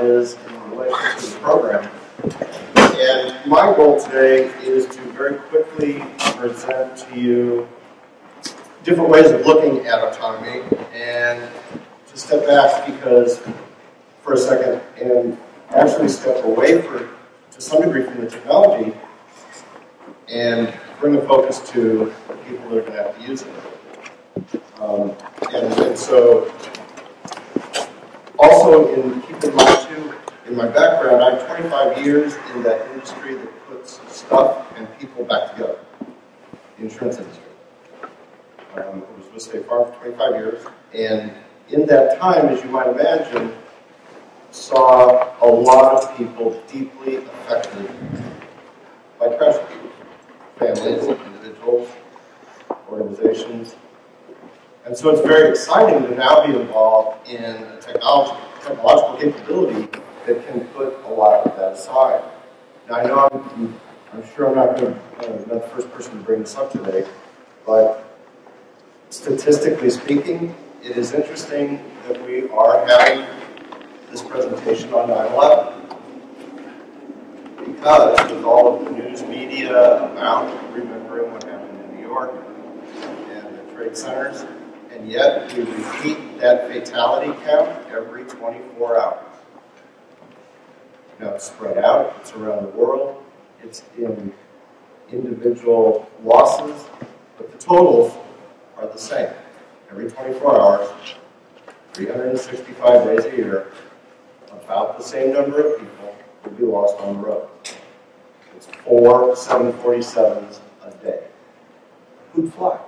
is in relation to the program. And my goal today is to very quickly present to you different ways of looking at autonomy, and to step back for a second and actually step away to some degree from the technology and bring a focus to the people that are going to have to use it. And so, also keep in mind too, in my background, I have 25 years in that industry that puts stuff and people back together, the insurance industry. I was with State Farm for 25 years, and in that time, as you might imagine, saw a lot of people deeply affected by tragedy. Families, individuals, organizations. And so it's very exciting to now be involved in a technological capability that can put a lot of that aside. Now I know I'm sure I'm not the first person to bring this up today, but statistically speaking, it is interesting that we are having this presentation on 9/11. Because with all of the news media about remembering what happened in New York and the trade centers, and yet we repeat that fatality count every 24 hours. Now it's spread out, it's around the world, it's in individual losses, but the totals are the same. Every 24 hours, 365 days a year, about the same number of people will be lost on the road. It's 4 747s a day. Who'd fly?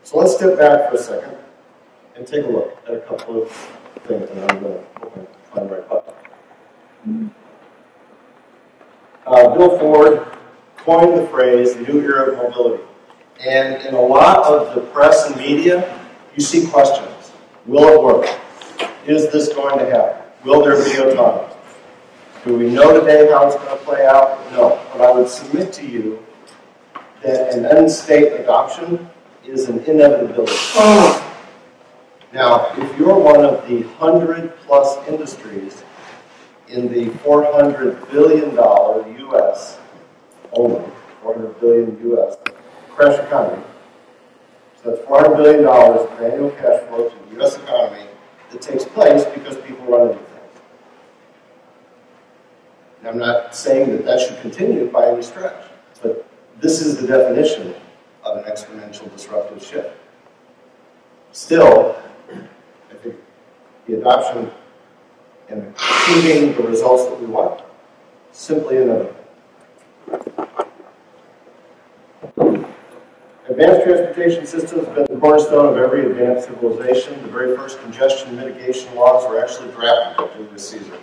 So let's step back for a second and take a look at a couple of things, and I'm going to find the right button. Bill Ford coined the phrase, the new era of mobility. And in a lot of the press and media, you see questions. Will it work? Is this going to happen? Will there be autonomy? Do we know today how it's going to play out? No. But I would submit to you that an end-state adoption is an inevitability. Now, if you're one of the 100-plus industries in the $400 billion U.S., only $400 billion U.S., crash economy, so that's $400 billion of annual cash flow to the U.S. economy that takes place because people run into things. And I'm not saying that that should continue by any stretch, but this is the definition of an exponential disruptive shift. Still, I think the adoption and achieving the results that we want, simply inevitable. Advanced transportation systems have been the cornerstone of every advanced civilization. The very first congestion mitigation laws were actually drafted by Julius Caesar.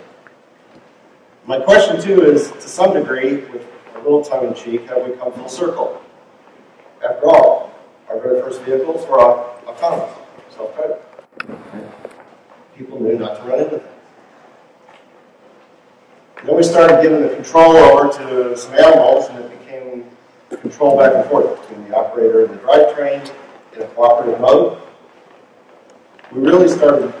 My question, too, is, to some degree, with a little tongue-in-cheek, have we come full circle? After all, our very first vehicles were autonomous, self-driving. People knew not to run into things. Then we started giving the control over to some animals, and it became control back and forth between the operator and the drivetrain in a cooperative mode. We really started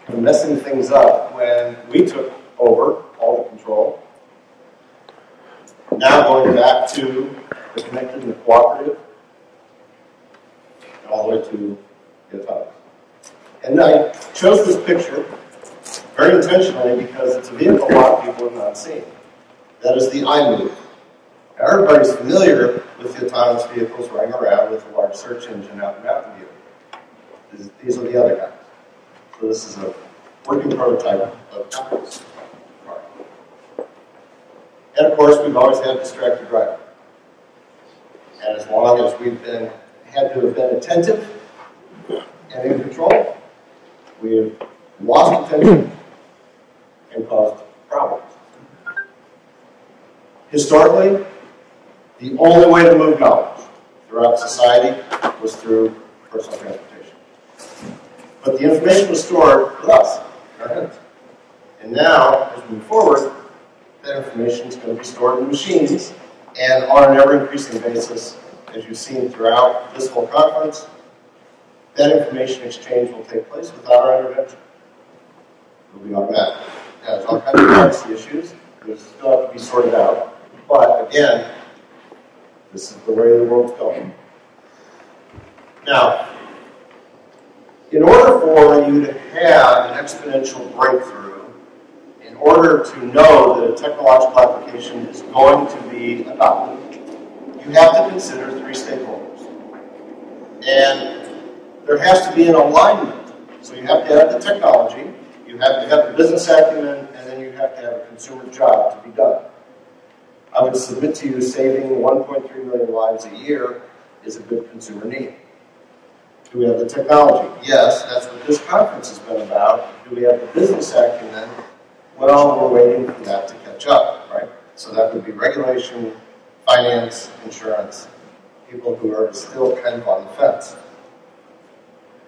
kind of messing things up when we took over all the control. Now going back to the connected and the cooperative, and all the way to the autonomous. And I chose this picture very intentionally because it's a vehicle a lot of people have not seen. That is the iMove. Everybody's familiar with the autonomous vehicles running around with a large search engine out in mountain view. These are the other guys. So this is a working prototype of Apple's car. And of course, we've always had distracted driving. And as long as we've had to have been attentive and in control, we've lost attention and caused problems. Historically, the only way to move knowledge throughout society was through personal transportation. But the information was stored with us, in our heads. And now, as we move forward, that information is going to be stored in machines, and on an ever-increasing basis, as you've seen throughout this whole conference, that information exchange will take place without our intervention. It will be automatic. privacy issues. Those still have to be sorted out. But again, this is the way the world's going. Now, in order for you to have an exponential breakthrough, in order to know that a technological application is going to be adopted, you have to consider three stakeholders. And there has to be an alignment. So you have to have the technology, you have to have the business acumen, and then you have to have a consumer job to be done. I would submit to you saving 1.3 million lives a year is a good consumer need. Do we have the technology? Yes, that's what this conference has been about. Do we have the business acumen? Well, we're waiting for that to catch up, right? So that would be regulation, finance, insurance, people who are still kind of on the fence.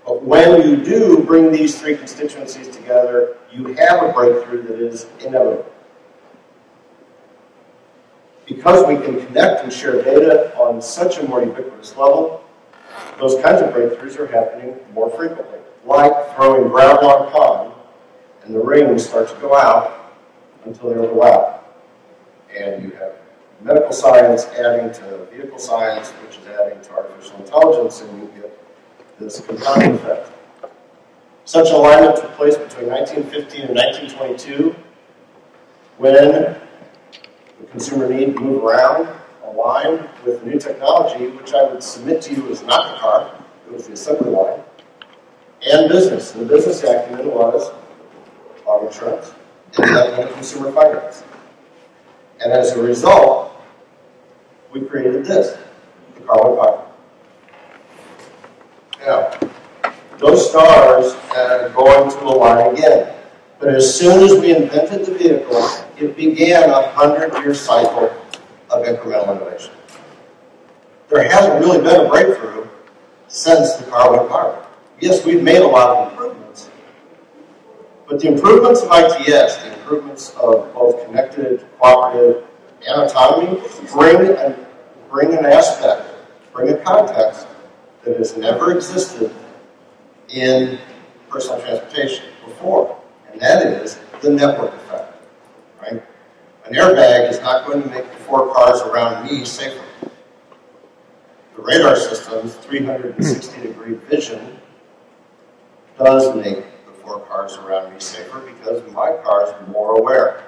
But when you do bring these three constituencies together, you have a breakthrough that is inevitable. Because we can connect and share data on such a more ubiquitous level, those kinds of breakthroughs are happening more frequently. Like throwing gravel on a pond, and the rings start to go out until they overlap. And you have medical science adding to vehicle science, which is adding to artificial intelligence, and you get this compounding effect. Such alignment took place between 1915 and 1922, when the consumer need to move around, align with the new technology, which I would submit to you was not the car, it was the assembly line, and business. And the business acumen was auto insurance and consumer finance. And as a result, we created this, the car went by. Now, those stars are going to align again. But as soon as we invented the vehicle, it began a 100-year cycle of incremental innovation. There hasn't really been a breakthrough since the car went viral. Yes, we've made a lot of improvements. But the improvements of ITS, the improvements of both connected, cooperative, and autonomy, bring an aspect, bring a context that has never existed in personal transportation before, and that is the network effect, right? An airbag is not going to make the four cars around me safer. The radar system's 360-degree vision does make the four cars around me safer because my car is more aware.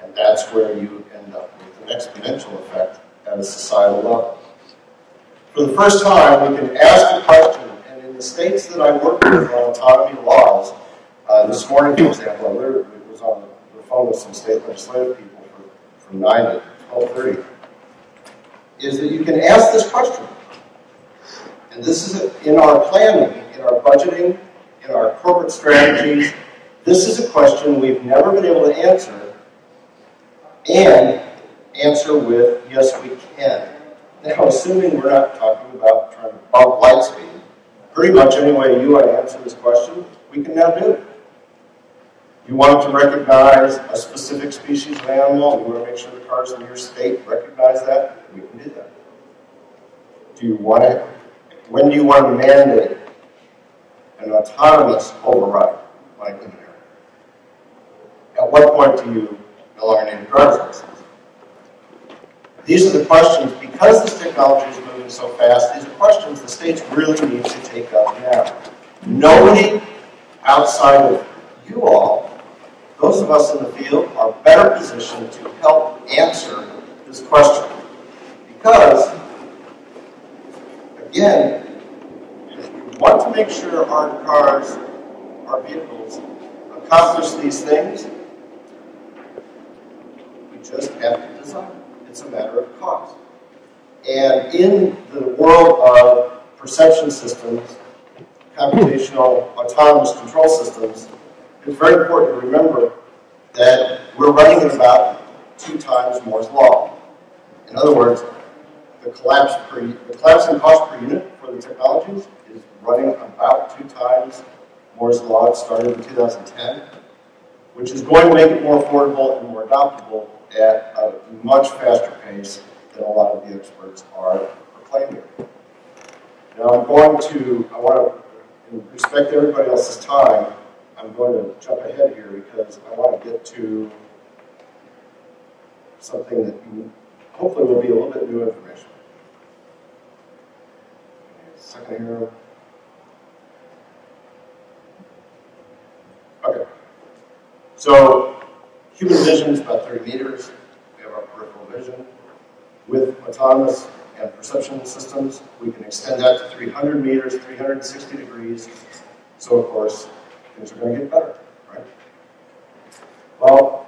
And that's where you end up with an exponential effect at a societal level. For the first time, we can ask a question, and in the states that I work with on autonomy laws, this morning, for example, I literally was on the phone with some state legislative people from 9 to 12:30, is that you can ask this question. And this is in our planning, in our budgeting, in our corporate strategies. This is a question we've never been able to answer, and answer with, yes, we can. Now, assuming we're not talking about trying to bump light speed, pretty much any way you want to answer this question, we can now do it. You want to recognize a specific species of animal, you want to make sure the cars in your state recognize that, we can do that. Do you want to, when do you want to mandate an autonomous override like in here? At what point do you no longer need a driver's license? These are the questions, because this technology is moving so fast, these are questions the states really need to take up now. Nobody outside of you all, those of us in the field, are better positioned to help answer this question. Because, again, if we want to make sure our cars, our vehicles, accomplish these things, we just have to design. It's a matter of cost. And in the world of perception systems, computational autonomous control systems, it's very important to remember that we're running at about 2 times Moore's law. In other words, the collapse in cost per unit for the technologies is running about 2 times Moore's law. It started in 2010, which is going to make it more affordable and more adoptable at a much faster pace than a lot of the experts are proclaiming. Now I want to, in respect to everybody else's time, I'm going to jump ahead here because I want to get to something that hopefully will be a little bit new information. Second here. Okay. So human vision is about 30 meters. We have our peripheral vision. With autonomous and perception systems, we can extend that to 300 meters, 360 degrees. So, of course, things are going to get better, right? Well,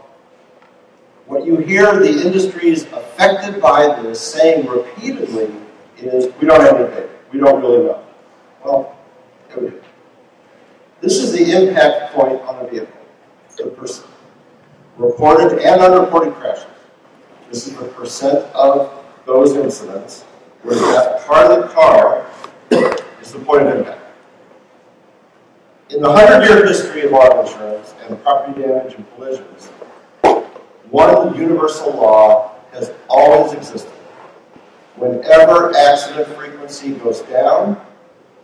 what you hear the industries affected by this saying repeatedly is, we don't have any data. We don't really know. Well, here we do. This is the impact point on the vehicle, the person. Reported and unreported crashes. This is the percent of those incidents where that part of the car is the point of impact. In the 100-year history of auto insurance and property damage and collisions, one universal law has always existed. Whenever accident frequency goes down,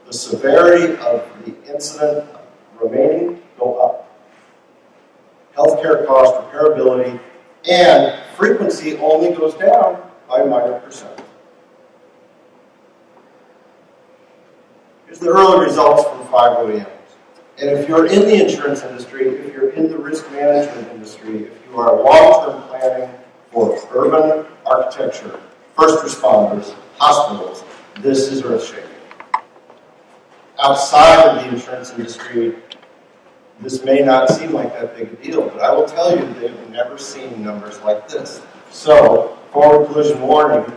the severity of the incident remaining go up. Healthcare cost, repairability, and frequency only goes down by a minor percent. Here's the early results from 5 OEMs. And if you're in the insurance industry, if you're in the risk management industry, if you are long-term planning for urban architecture, first responders, hospitals, this is earth-shaking. Outside of the insurance industry, this may not seem like that big a deal, but I will tell you they've never seen numbers like this. So, forward collision warning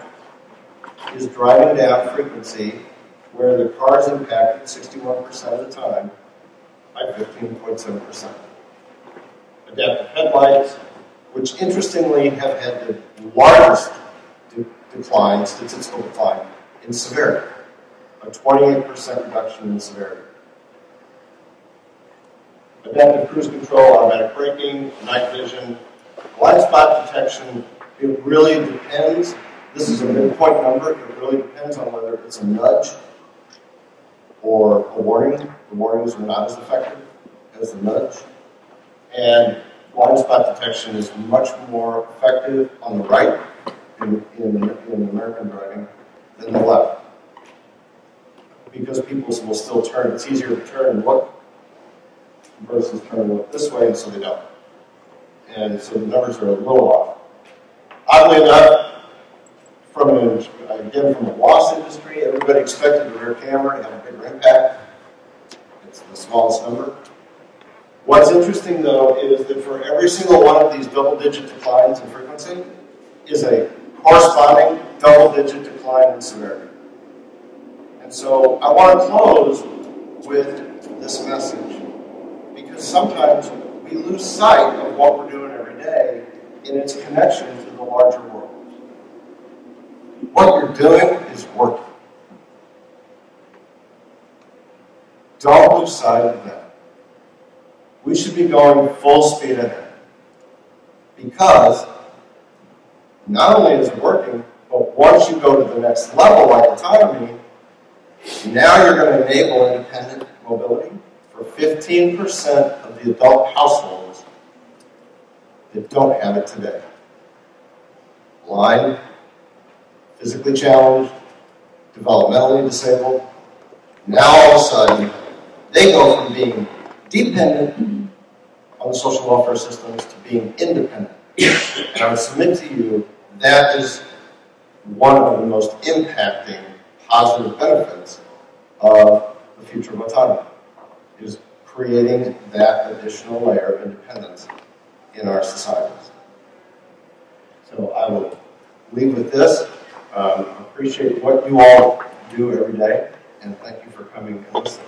is driving down frequency where the car is impacted 61% of the time by 15.7%. Adaptive headlights, which interestingly have had the largest decline, statistical decline, in severity, a 28% reduction in severity. Adaptive cruise control, automatic braking, night vision, blind spot detection, it really depends. This is a midpoint number. It really depends on whether it's a nudge or a warning. The warnings are not as effective as the nudge. And blind spot detection is much more effective on the right in American driving than the left. Because people will still turn. It's easier to turn what versus turn and look this way, and so they don't. And so the numbers are a little off. Oddly enough, from a loss industry, everybody expected the rear camera to have a bigger impact. It's the smallest number. What's interesting, though, is that for every single one of these double-digit declines in frequency is a corresponding double-digit decline in severity. And so I want to close with this message, because sometimes we lose sight of what we're doing every day in its connection to the larger world. What you're doing is working. Don't lose sight of that. We should be going full speed ahead, because not only is it working, but once you go to the next level, like autonomy, now you're going to enable independent mobility for 15% of the adult households that don't have it today. Blind, physically challenged, developmentally disabled. Now all of a sudden, they go from being dependent on the social welfare systems to being independent. And I would submit to you that is one of the most impacting positive benefits of the future of autonomy, is creating that additional layer of independence in our societies. So I will leave with this. Appreciate what you all do every day, and thank you for coming and listening.